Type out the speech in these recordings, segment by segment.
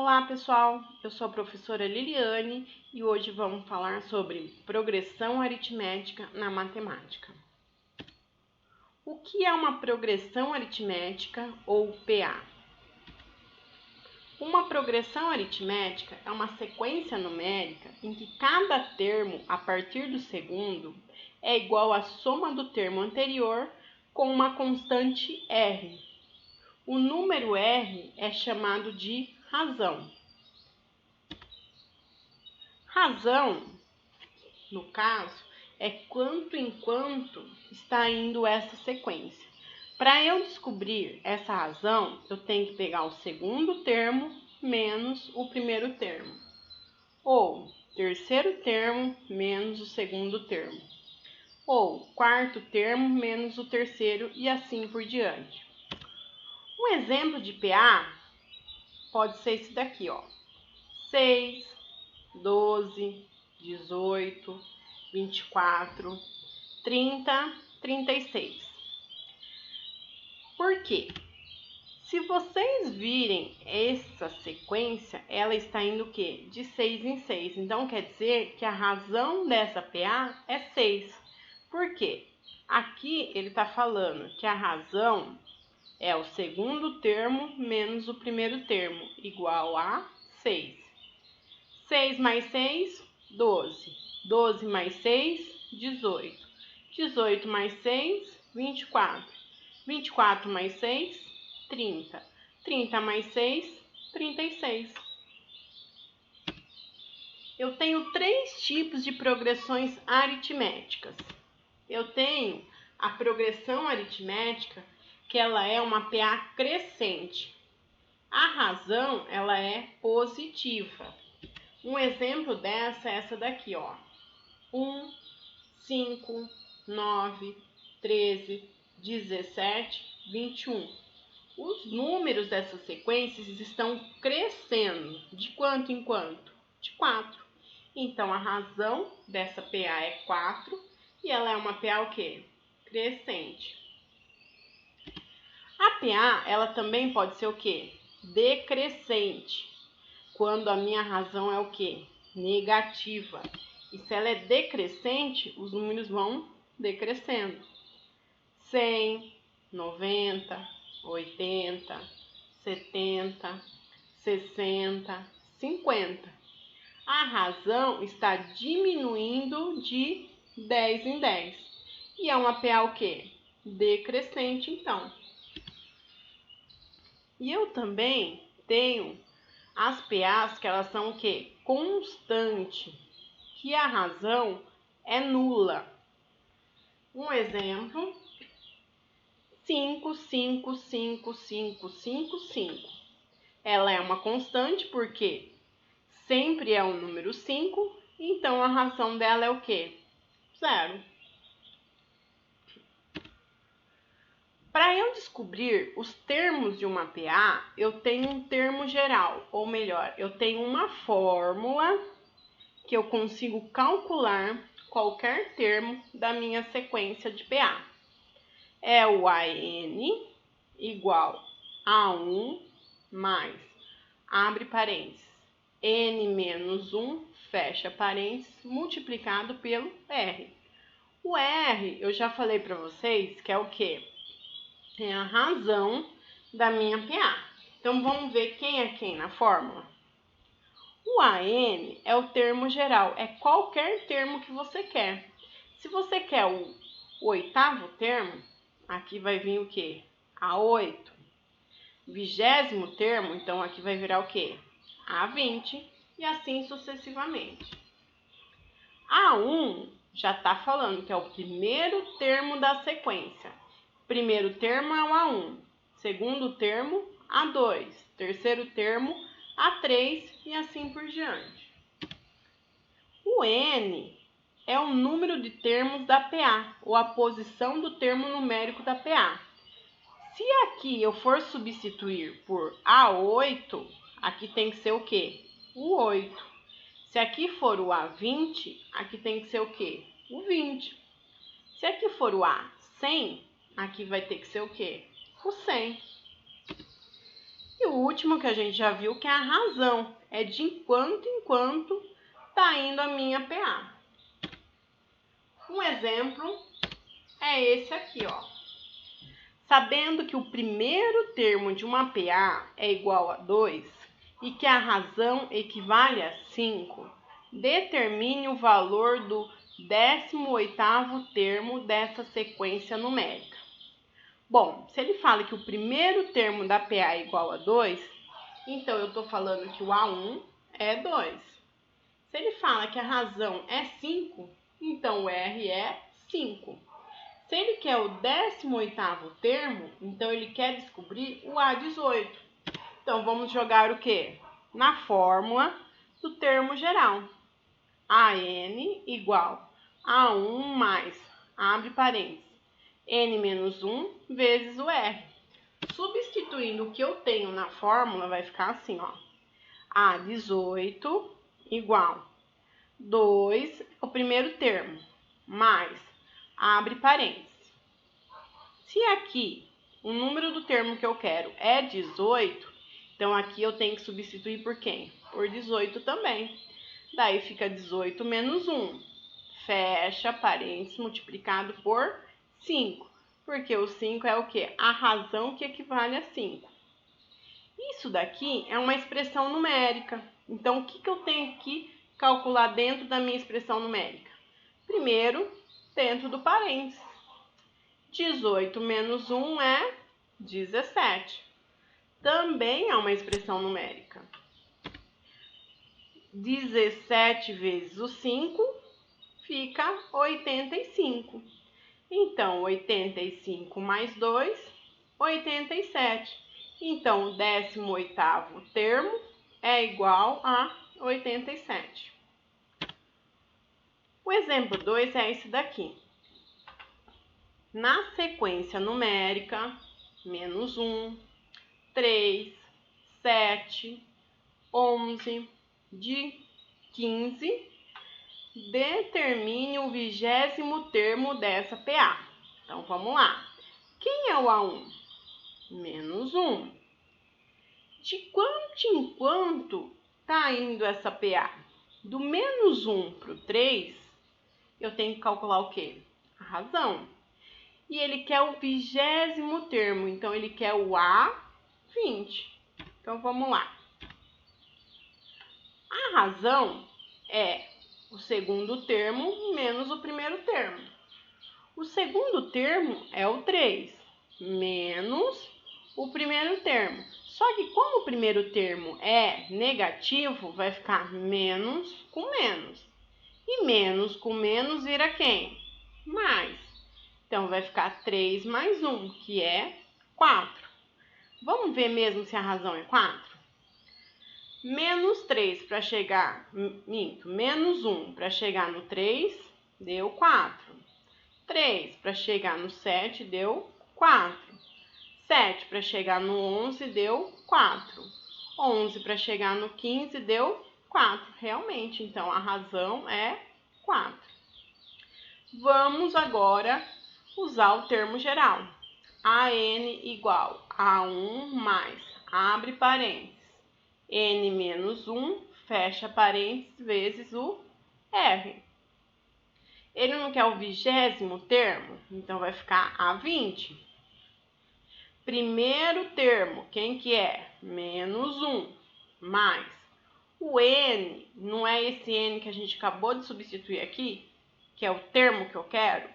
Olá pessoal, eu sou a professora Liliane e hoje vamos falar sobre progressão aritmética na matemática. O que é uma progressão aritmética ou PA? Uma progressão aritmética é uma sequência numérica em que cada termo a partir do segundo é igual à soma do termo anterior com uma constante R. O número R é chamado de razão. Razão, no caso, é quanto em quanto está indo essa sequência. Para eu descobrir essa razão, eu tenho que pegar o segundo termo menos o primeiro termo, ou terceiro termo menos o segundo termo, ou quarto termo menos o terceiro e assim por diante. Um exemplo de PA pode ser esse daqui, ó. 6, 12, 18, 24, 30, 36. Por quê? Se vocês virem essa sequência, ela está indo o quê? De 6 em 6. Então, quer dizer que a razão dessa PA é 6. Por quê? Aqui ele está falando que a razão é o segundo termo menos o primeiro termo, igual a 6. 6 mais 6, 12. 12 mais 6, 18. 18 mais 6, 24. 24 mais 6, 30. 30 mais 6, 36. Eu tenho três tipos de progressões aritméticas. Eu tenho a progressão aritmética, que ela é uma PA crescente. A razão, ela é positiva. Um exemplo dessa é essa daqui, ó. 1, 5, 9, 13, 17, 21. Os números dessas sequências estão crescendo. De quanto em quanto? De 4. Então, a razão dessa PA é 4 e ela é uma PA o quê? Crescente. A PA, ela também pode ser o quê? Decrescente. Quando a minha razão é o quê? Negativa. E se ela é decrescente, os números vão decrescendo. 100, 90, 80, 70, 60, 50. A razão está diminuindo de 10 em 10. E é uma PA o quê? Decrescente, então. E eu também tenho as PAs que elas são o quê? Constante, que a razão é nula. Um exemplo, 5, 5, 5, 5, 5, 5. Ela é uma constante porque sempre é o número 5, então a razão dela é o quê? 0. Para eu descobrir os termos de uma PA, eu tenho um termo geral, ou melhor, eu tenho uma fórmula que eu consigo calcular qualquer termo da minha sequência de PA. É o AN igual a 1 mais, abre parênteses, N menos 1, fecha parênteses, multiplicado pelo R. O R, eu já falei para vocês que é o quê? É a razão da minha PA. Então, vamos ver quem é quem na fórmula. O AN é o termo geral, é qualquer termo que você quer. Se você quer o oitavo termo, aqui vai vir o quê? A8. 20º termo, então aqui vai virar o quê? A20 e assim sucessivamente. A1 já está falando que é o primeiro termo da sequência. Primeiro termo é o A1, segundo termo, A2, terceiro termo, A3 e assim por diante. O N é o número de termos da PA, ou a posição do termo numérico da PA. Se aqui eu for substituir por A8, aqui tem que ser o quê? O 8. Se aqui for o A20, aqui tem que ser o quê? O 20. Se aqui for o A100, aqui vai ter que ser o quê? O 100. E o último que a gente já viu, que é a razão, é de enquanto em quanto está indo a minha PA. Um exemplo é esse aqui, ó. Sabendo que o primeiro termo de uma PA é igual a 2 e que a razão equivale a 5, determine o valor do 18º termo dessa sequência numérica. Bom, se ele fala que o primeiro termo da PA é igual a 2, então eu estou falando que o A1 é 2. Se ele fala que a razão é 5, então o R é 5. Se ele quer o 18º termo, então ele quer descobrir o A18. Então vamos jogar o quê? Na fórmula do termo geral. AN igual a 1 mais, abre parênteses, N menos 1 vezes o R. Substituindo o que eu tenho na fórmula, vai ficar assim, ó. A18 igual 2, o primeiro termo, mais, abre parênteses. Se aqui o número do termo que eu quero é 18, então aqui eu tenho que substituir por quem? Por 18 também. Daí fica 18 menos 1. Fecha parênteses multiplicado por 5. Porque o 5 é o quê? A razão que equivale a 5. Isso daqui é uma expressão numérica. Então, o que eu tenho que calcular dentro da minha expressão numérica? Primeiro, dentro do parênteses. 18 menos 1 é 17. Também é uma expressão numérica. 17 vezes o 5 fica 85. Então, 85 mais 2, 87. Então, o 18º termo é igual a 87. O exemplo 2 é esse daqui. Na sequência numérica, menos 1, 3, 7, 11, de 15, determine o 20º termo dessa PA. Então, vamos lá. Quem é o A1? Menos 1. De quanto em quanto está indo essa PA? Do menos 1 para o 3, eu tenho que calcular o quê? A razão. E ele quer o 20º termo, então ele quer o A20. Então, vamos lá. A razão é o segundo termo menos o primeiro termo. O segundo termo é o 3, menos o primeiro termo. Só que como o primeiro termo é negativo, vai ficar menos com menos. E menos com menos vira quem? Mais. Então, vai ficar 3 mais 1, que é 4. Vamos ver mesmo se a razão é 4? Menos 3 para chegar, menos 1 para chegar no 3, deu 4. 3 para chegar no 7, deu 4. 7 para chegar no 11, deu 4. 11 para chegar no 15, deu 4. Realmente, então, a razão é 4. Vamos agora usar o termo geral. AN igual a 1 mais, abre parênteses, N menos 1, fecha parênteses, vezes o R. Ele não quer o 20º termo, então vai ficar A20. Primeiro termo, quem que é? Menos 1, mais. O N, não é esse N que a gente acabou de substituir aqui, que é o termo que eu quero?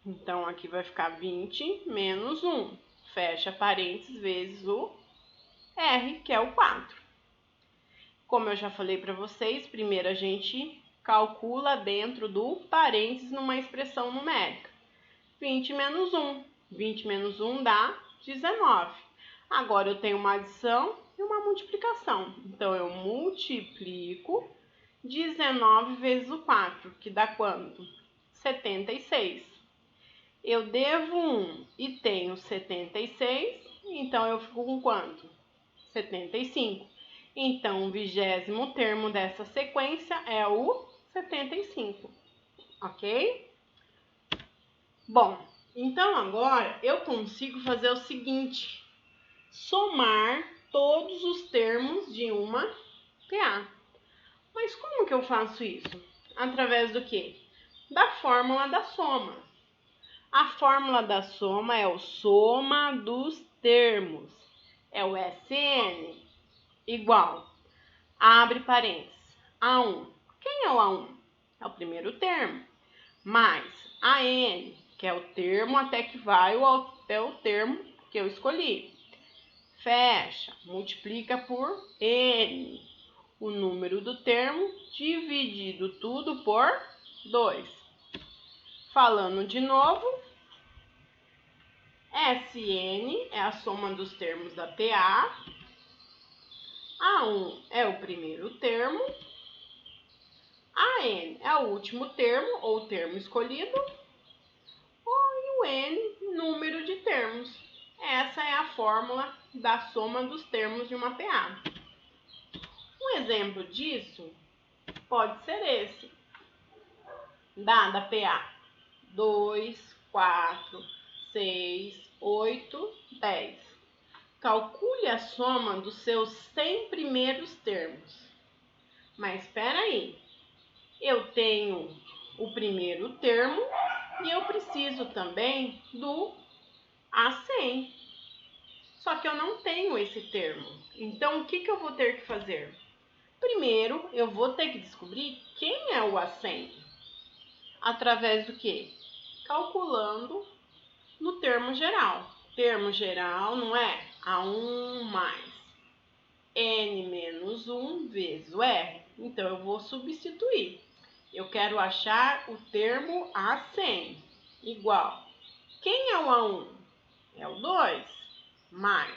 Então, aqui vai ficar 20 menos 1. Fecha parênteses, vezes o R, que é o 4. Como eu já falei para vocês, primeiro a gente calcula dentro do parênteses numa expressão numérica. 20 menos 1. 20 menos 1 dá 19. Agora, eu tenho uma adição e uma multiplicação. Então, eu multiplico 19 vezes o 4, que dá quanto? 76. Eu devo 1 e tenho 76, então eu fico com quanto? 75. Então, o 20º termo dessa sequência é o 75, ok? Bom, então agora eu consigo fazer o seguinte. somar todos os termos de uma PA. Mas como que eu faço isso? Através do quê? Da fórmula da soma. A fórmula da soma é o soma dos termos. É o SN igual, abre parênteses, A1. Quem é o A1? É o primeiro termo. Mais AN, que é o termo até que vai até o termo que eu escolhi. Fecha, multiplica por N, o número do termo, dividido tudo por 2. Falando de novo, SN é a soma dos termos da PA, A1 é o primeiro termo, AN é o último termo ou termo escolhido, e o N, número de termos. Essa é a fórmula da soma dos termos de uma PA. Um exemplo disso pode ser esse. Dada a PA 2, 4, 6, 8, 10. Calcule a soma dos seus 100 primeiros termos. Mas espera aí, eu tenho o primeiro termo e eu preciso também do A100. Só que eu não tenho esse termo. Então, o que eu vou ter que fazer? Primeiro, eu vou ter que descobrir quem é o A100. Através do quê? Calculando no termo geral. Termo geral não é A1 mais N menos 1 vezes o R. Então, eu vou substituir. Eu quero achar o termo A100 igual. Quem é o A1? É o 2 mais,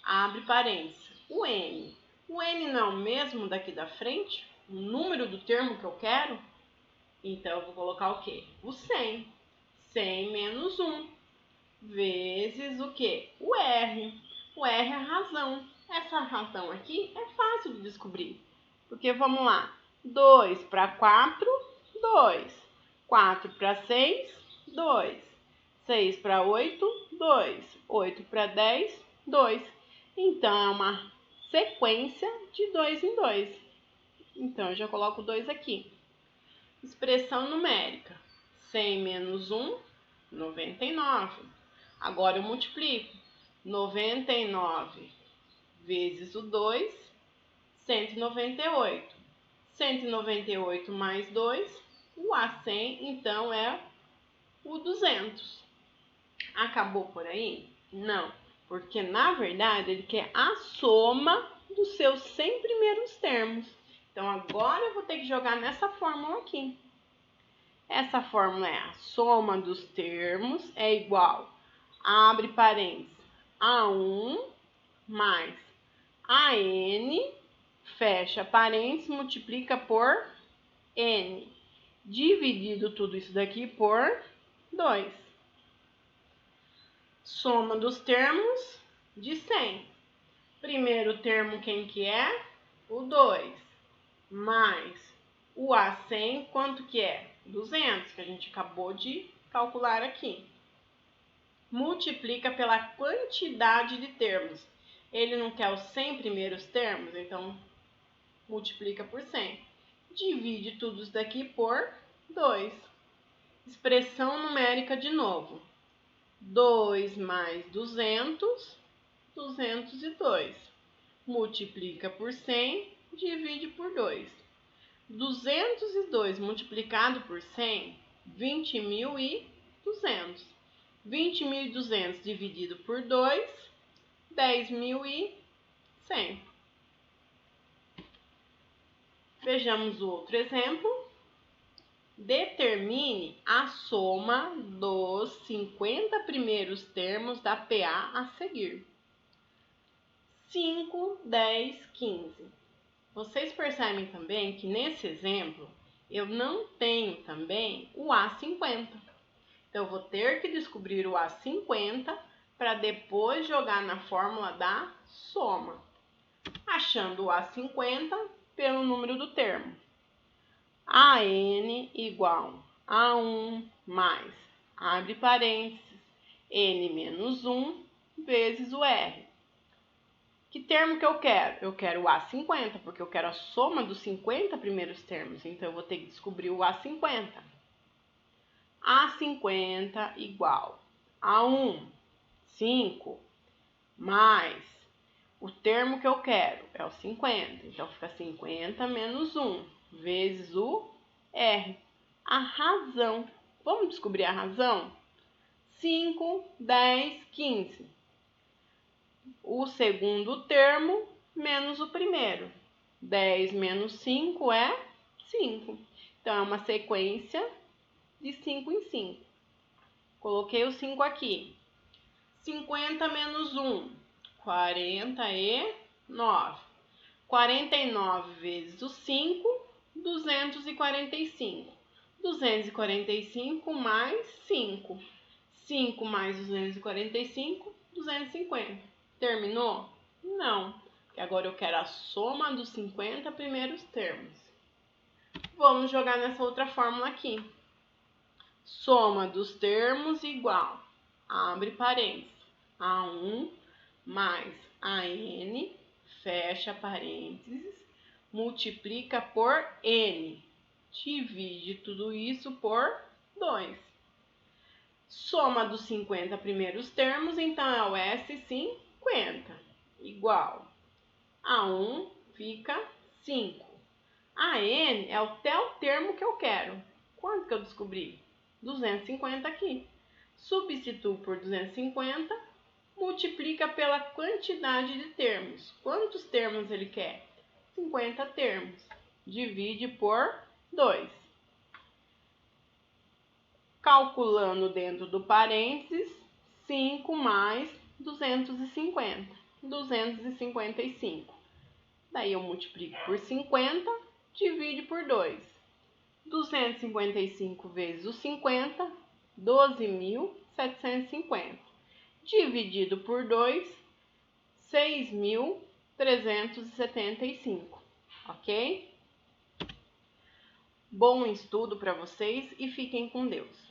abre parênteses, o N. O N não é o mesmo daqui da frente? O número do termo que eu quero? Então, eu vou colocar o quê? O 100. 100 menos 1 vezes o quê? O R. O R é a razão. Essa razão aqui é fácil de descobrir. Porque, vamos lá, 2 para 4, 2. 4 para 6, 2. 6 para 8, 2. 8 para 10, 2. Então, é uma sequência de 2 em 2. Então, eu já coloco 2 aqui. Expressão numérica. 100 menos 1, 99. Agora, eu multiplico. 99 vezes o 2, 198. 198 mais 2, o A100, então, é o 200. Acabou por aí? Não, porque na verdade ele quer a soma dos seus 100 primeiros termos. Então agora eu vou ter que jogar nessa fórmula aqui. Essa fórmula é a soma dos termos é igual, abre parênteses, A1 mais AN, fecha parênteses, multiplica por N, dividido tudo isso daqui por 2. Soma dos termos de 100. Primeiro termo quem que é? O 2. Mais o A100, quanto que é? 200, que a gente acabou de calcular aqui. Multiplica pela quantidade de termos. Ele não quer os 100 primeiros termos, então multiplica por 100. Divide tudo isso daqui por 2. Expressão numérica de novo. 2 mais 200, 202. Multiplica por 100, divide por 2. 202 multiplicado por 100, 20.200. 20.200 dividido por 2, 10.100. Vejamos o outro exemplo. Determine a soma dos 50 primeiros termos da PA a seguir. 5, 10, 15. Vocês percebem também que nesse exemplo eu não tenho também o A50. Então, eu vou ter que descobrir o A50 para depois jogar na fórmula da soma. Achando o A50 pelo número do termo. AN igual A1 mais, abre parênteses, N menos 1 vezes o R. Que termo que eu quero? Eu quero o A50, porque eu quero a soma dos 50 primeiros termos. Então, eu vou ter que descobrir o A50. A50 igual a 1, 5, mais o termo que eu quero é o 50. Então, fica 50 menos 1, vezes o R. A razão. Vamos descobrir a razão? 5, 10, 15. O segundo termo menos o primeiro. 10 menos 5 é 5. Então, é uma sequência de 5 em 5. Coloquei o 5 aqui. 50 menos 1, 49. 49 vezes o 5, 245. 245 mais 5. 5 mais 245, 250. Terminou? Não, porque agora eu quero a soma dos 50 primeiros termos. Vamos jogar nessa outra fórmula aqui. Soma dos termos igual, abre parênteses, A1 mais AN, fecha parênteses, multiplica por N. Divide tudo isso por 2. Soma dos 50 primeiros termos, então é o S50, igual a 1 fica 5. A N é até o termo que eu quero. Quanto que eu descobri? 250 aqui. Substituo por 250, multiplica pela quantidade de termos. Quantos termos ele quer? 50 termos. Divide por 2. Calculando dentro do parênteses, 5 mais 250. 255. Daí eu multiplico por 50, divide por 2. 255 vezes o 50, 12.750. Dividido por 2, 6.375. Ok? Bom estudo para vocês e fiquem com Deus.